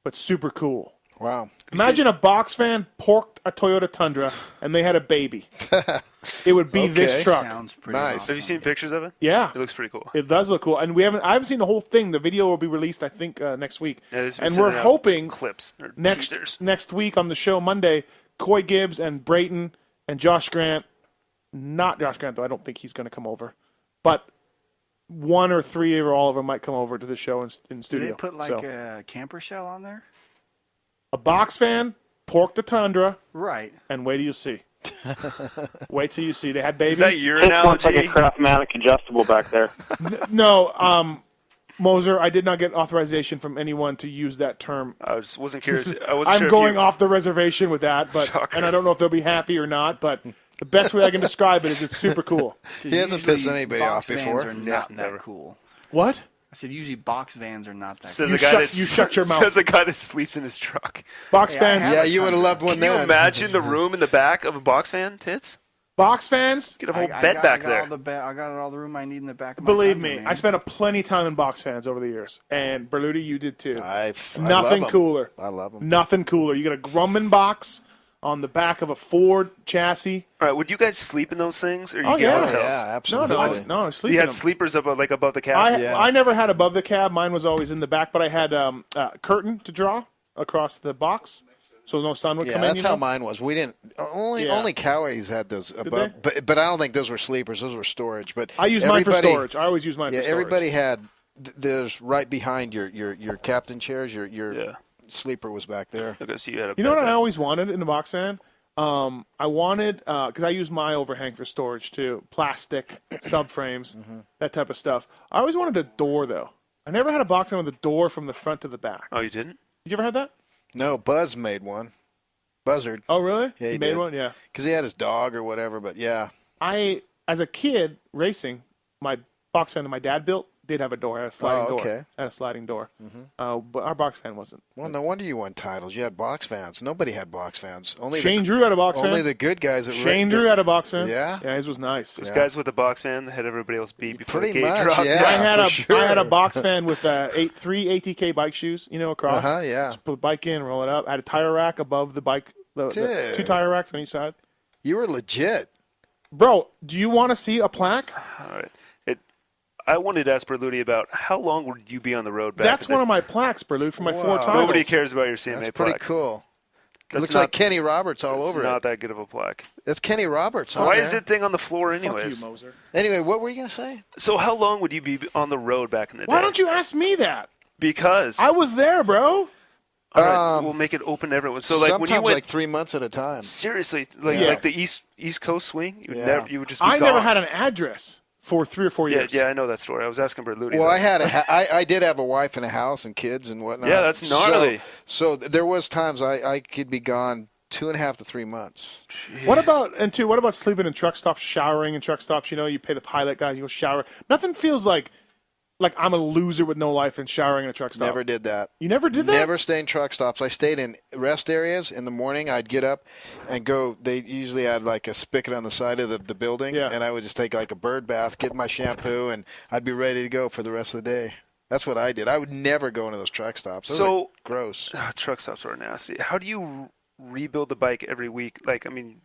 but super cool. Wow. Imagine a box fan porked a Toyota Tundra and they had a baby. It would be this truck. Sounds pretty Nice. awesome. Have you seen pictures of it? Yeah. It looks pretty cool. It does look cool. And I haven't seen the whole thing. The video will be released, I think, next week. Yeah, and we're hoping clips or next week on the show Monday, Coy Gibbs and Brayton and Josh Grant, not Josh Grant, though. I don't think he's going to come over. But one or three or all of them might come over to the show in studio. Do they put like a camper shell on there? A box fan, pork the Tundra, Right. and wait till you see. Wait till you see. They had babies. Is that your This analogy? looks like a Craftmatic adjustable back there. No, Moser, I did not get authorization from anyone to use that term. I wasn't curious. I'm going off the reservation with that, and I don't know if they'll be happy or not, but the best way I can describe it is it's super cool. He hasn't pissed anybody off before. Box vans are not that cool. What? I said usually box vans are not that Says cool. You shut your mouth. Says the guy that sleeps in his truck. Box fans. Yeah, you would have loved one Can you then. imagine the room in the back of a box fan, Tits? Box fans. Get a whole bed back there. I got all the room I need in the back of my Believe Tundra, me, man. I spent a plenty time in box fans over the years, and Berluti, you did too. I Nothing love 'em. cooler. I love them. Nothing cooler. You got a Grumman box on the back of a Ford chassis. All right, would you guys sleep in those things, or you Oh, get yeah. hotels? Yeah, absolutely. No, sleep. You in had them. sleepers above the cab. I never had above the cab. Mine was always in the back, but I had a curtain to draw across the box, so no sun would Yeah, come in. that's how mine was. We didn't only Coways had those above, but I don't think those were sleepers. Those were storage. But I use mine for storage. I always use mine for storage. Everybody had. There's right behind your captain chairs. Your sleeper was back there. Okay, so you had You know what I always wanted in a box fan? I wanted, because I use my overhang for storage too, plastic, subframes, that type of stuff. I always wanted a door, though. I never had a box fan with a door from the front to the back. Oh, you didn't? Did you ever have that? No, Buzz made one. Buzzard. Oh, really? Yeah, he made did. one? Yeah. Because he had his dog or whatever, but yeah. As a kid, racing, my box fan that my dad built did have a door. It had a sliding door. Okay. Had a sliding door. But our box fan wasn't. Well, no wonder you won titles. You had box fans. Nobody had box fans. Only Shane Drew had a box fan. Only the good guys. Shane Drew had a box fan. Yeah? Yeah, his was nice. Those guys with the box fan that had everybody else beat before Pretty the gate much, dropped. yeah. I had a box fan with three ATK bike shoes, across. Yeah. Just put the bike in, roll it up. I had a tire rack above the bike, the two tire racks on each side. You were legit. Bro, do you want to see a plaque? All right. I wanted to ask Berluti about how long would you be on the road back? That's one of my plaques, Berlut, for my 4 titles. Nobody cares about your CMA That's plaque. pretty cool. It That's looks like Kenny Roberts all over It's it. not that good of a plaque. That's Kenny Roberts. Why is that thing on the floor anyways? Fuck you, Moser. Anyway, what were you going to say? So how long would you be on the road back in the day? Why don't you ask me that? Because I was there, bro. All right, we'll make it open to everyone. So like sometimes when you went like 3 months at a time. seriously, like the East Coast swing, you would just be I gone. never had an address for 3 or 4 years. Yeah, I know that story. I was asking Berluti. Well, I did have a wife and a house and kids and whatnot. Yeah, that's gnarly. So there was times I could be gone 2.5 to 3 months. Jeez. What about sleeping in truck stops, showering in truck stops? You pay the pilot guys, you go shower. Nothing feels like I'm a loser with no life and showering in a truck stop. Never did that. You never did that? Never stayed in truck stops. I stayed in rest areas. In the morning, I'd get up and go. They usually had like a spigot on the side of the building, and I would just take like a bird bath, get my shampoo, and I'd be ready to go for the rest of the day. That's what I did. I would never go into those truck stops. Those are gross. Truck stops are nasty. How do you rebuild the bike every week?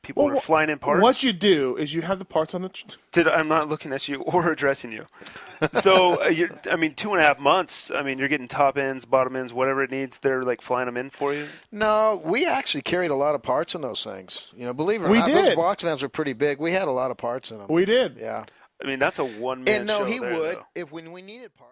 People are flying in parts. What you do is you have the parts on the. I'm not looking at you or addressing you. So 2.5 months. You're getting top ends, bottom ends, whatever it needs. They're like flying them in for you. No, we actually carried a lot of parts in those things. Believe it or not, those box vans were pretty big. We had a lot of parts in them. We did. Yeah. That's a one-man show. And no, he there, would though. if when we needed parts.